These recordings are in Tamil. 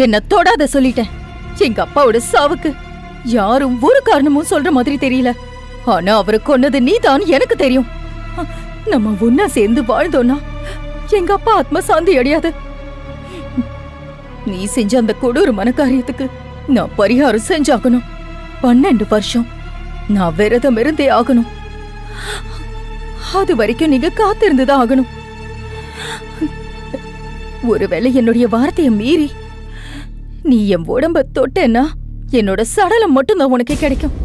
என்ன தொடாத சொல்லிட்டேன். எங்க அப்பாவோட சாவுக்கு யாரும் ஒரு காரணமும் சொல்ற மாதிரி தெரியல. ஆனா அவரை கொன்னது நீதான் எனக்கு தெரியும். நம்ம ஒன்னா சேர்ந்து வாழ்ந்தோம்னா எங்க அப்பா ஆத்மா சாந்தி அடையாது. நீ செஞ்ச அந்த கொடூரமான காரியத்துக்கு நான் பரிகாரம் செஞ்சாகணும். 12 வருஷம் நான் விரதம் இருந்தே ஆகணும். அது வரைக்கும் நீங்க காத்திருந்துதான் ஆகணும். ஒருவேளை என்னுடைய வார்த்தையை மீறி நீ என் உடம்ப தொட்டேன்னா என்னோட சடலம் மட்டும்தான் உனக்கு கிடைக்கும்.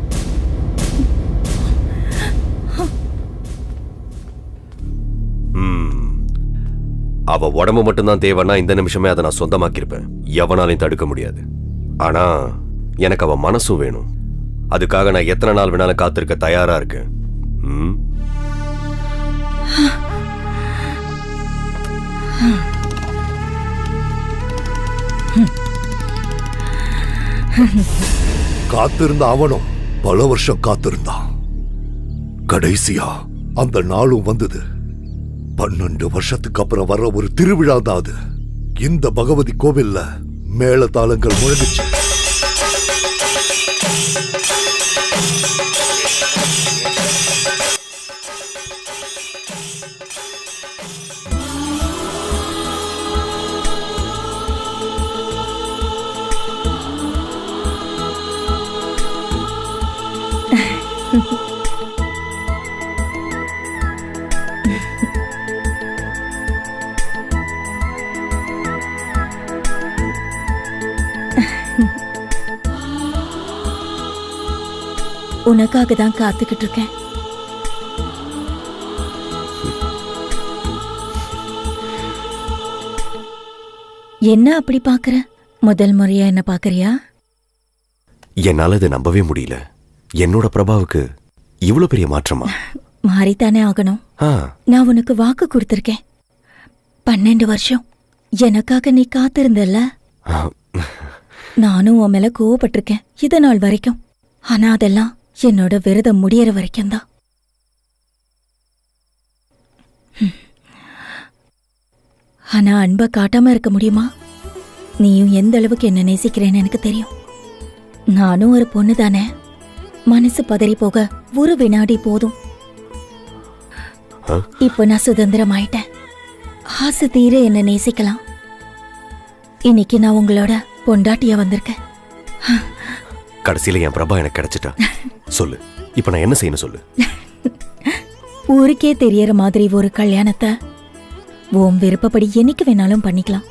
அவ உடம்பு மட்டும்தான் தேவைன்னா இந்த நிமிஷமே அதை நான் சொந்தமாக்கிருப்பேன். எவனாலையும் தடுக்க முடியாது. ஆனா எனக்கு அவ மனசும் வேணும். அதுக்காக நான் எத்தனை நாள் வேணாலும் காத்திருக்க தயாரா இருக்கேன். காத்திருந்த அவனும் பல வருஷம் காத்திருந்தான். கடைசியா அந்த நாளும் வந்தது. 12 வருஷத்துக்கு அப்புறம் வர ஒரு திருவிழா தான் அது. இந்த பகவதி கோவில்ல மேளதாளங்கள் முழங்குச்சு. உனக்காக தான் காத்துக்கிட்டு இருக்கேன். என்ன அப்படி பாக்குற? முதல் முறையா என்ன பாக்குறியா? என்னால இதை நம்பவே முடியல. என்னோட பிரபாவுக்கு இவ்வளவு பெரிய மாற்றமா? மாறித்தானே ஆகணும். நான் உனக்கு வாக்கு கொடுத்திருக்கேன். 12 வருஷம் எனக்காக நீ காத்திருந்தல்ல. நானும் உன் மேல கோவப்பட்டிருக்கேன் இத நாள் வரைக்கும். ஆனா அதெல்லாம் என்னோட விரதம் முடியற வரைக்கும் தான். ஆனா அன்பை காட்டாம இருக்க முடியுமா? நீயும் எந்த அளவுக்கு என்ன நேசிக்கிறேன்னு எனக்கு தெரியும். நானும் ஒரு பொண்ணு தானே. மனசு பதறி போக ஒரு வினாடி போதும். இப்ப நான் சுதந்திரமாயிட்டேன். ஆசை தீர என்ன நேசிக்கலாம். இன்னைக்கு நான் உங்களோட பொண்டாட்டியா வந்திருக்கேன். கடைசியில என் பிரபா எனக்கு கிடைச்சிட்டா. சொல்லு, இப்ப நான் என்ன செய்யணும் சொல்லு. ஊருக்கே தெரியற மாதிரி ஒரு கல்யாணத்தை உன் விருப்பப்படி என்னைக்கு வேணாலும் பண்ணிக்கலாம்.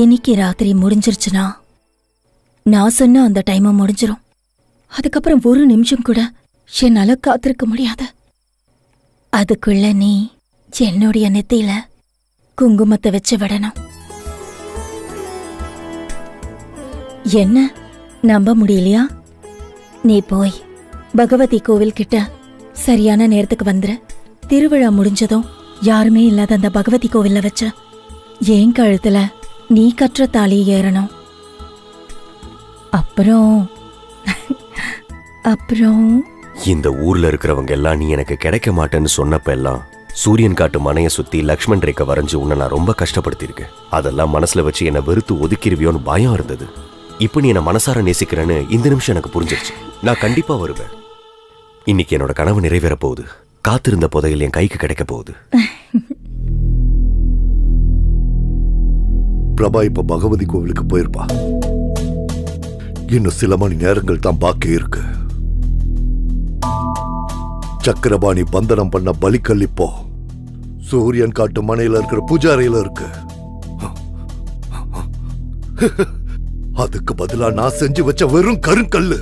என்னைக்கு ராத்திரி முடிஞ்சிருச்சுன்னா நான் சொன்ன அந்த டைம் முடிஞ்சிரும். அதுக்கப்புறம் ஒரு நிமிஷம் கூட என்னால காத்திருக்க முடியாது. அதுக்குள்ள நீ என்னுடைய நெத்தியில குங்குமத்தை வச்சு விடணும். என்ன நம்ப முடியலையா? நீ போய் பகவதி கோவில் கிட்ட சரியான நேரத்துக்கு வந்துரு. திருவிழா முடிஞ்சதும் யாருமே இல்லாத அந்த பகவதி கோவில்ல வச்சு என் கழுத்துல நீ கற்ற தாலி ஏறணும். அப்புறம் அப்புறம் இந்த ஊர்ல இருக்கிறவங்க எல்லாம் நீ எனக்கு கிடைக்க மாட்டேன்னு சொன்னப்ப எல்லாம் சூரியன் காட்டு மனைய சுத்தி லக்ஷ்மண் ரேகை வரைஞ்சு உன்னை நான் ரொம்ப கஷ்டப்படுத்திருக்கேன். அதெல்லாம் மனசுல வச்சு என்னை வெறுத்து ஒதுக்கிருவியோன்னு பயம் இருந்தது. இப்ப நீ என்ன மனசார நேசிக்கிறேன்னு இந்த நிமிஷம் எனக்கு புரிஞ்சிருச்சு. நான் கண்டிப்பா வருவேன். இன்னைக்கு என்னோட கனவு நிறைவேற போகுது. காத்திருந்த புதையல் என் கைக்கு கிடைக்க போகுது. பிரபா இப்ப பகவதி கோவிலுக்கு போயிருப்பா. இன்னும் சில மணி நேரங்கள் தான் பாக்கி இருக்கு. சக்கரபாணி பந்தனம் பண்ண பலிக்கல் இப்போ சூரியன் காட்டு மனையில இருக்கிற பூஜாரையில இருக்கு. அதுக்கு பதிலா நான் செஞ்சு வச்ச வெறும் கருங்கல்லு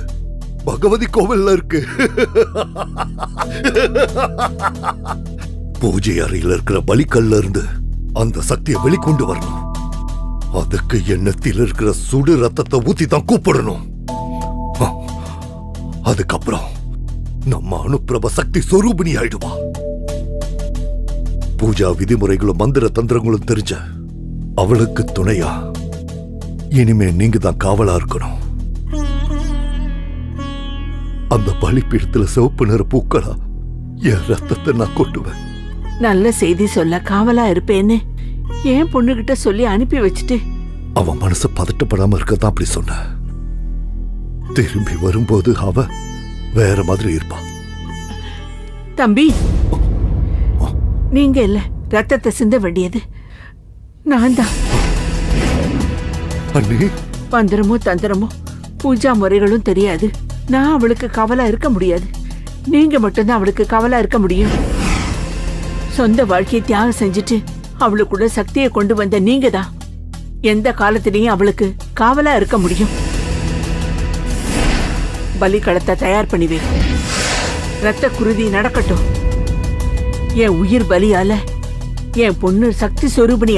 பகவதி கோவில்ல இருக்கு. பூஜை அறையில இருக்கிற பலிக்கல்ல இருந்து அந்த சக்தியை வெளிக்கொண்டு வரணும். அதுக்கு எண்ணத்தில் இருக்கிற சுடு ரத்தத்தை ஊத்தி தான் கூப்பிடணும். அதுக்கப்புறம் நம்ம அனுப்பிரப சக்தி சொரூபிணி ஆயிடுவா. பூஜா விதிமுறைகளும் மந்திர தந்திரங்களும் தெரிஞ்ச அவளுக்கு துணையா இனிமே நீங்க தான் காவலா இருக்கணும். அந்த பலிப்பீடத்துல சிவப்பு நிற பூக்களா என் ரத்தத்தை நான் கொட்டுவேன். நல்ல செய்தி சொல்ல காவலா இருப்பேன்னு ஏன் பொண்ணுகிட்ட சொல்லி அனுப்பி வச்சுட்டு அவன் மனசு பதட்டப்படாம இருக்கதான் அப்படி சொன்ன. திரும்பி வரும்போது அவ வேற மாதிரி இருப்பா. தம்பி, நீங்க இல்ல ரத்தத்தை சிந்த வேண்டியது, நான் தான். அண்ணி, மந்திரமோ தந்திரமோ பூஜா முறைகளும் தெரியாது. நான் அவளுக்கு கவலா இருக்க முடியாது. நீங்க மட்டும்தான் அவளுக்கு கவலா இருக்க முடியும். சொந்த வாழ்க்கையை தியாகம் செஞ்சுட்டு அவளுக்குள்ள சக்தியை கொண்டு வந்த நீங்க தான் எந்த காலத்திலையும் அவளுக்கு காவலா இருக்க முடியும். பலி களத்தை தயார் பண்ணிவே. ரத்த குருதி நடக்கட்டும். என் உயிர் பலியால என் பொண்ணு சக்தி சொரூபிணி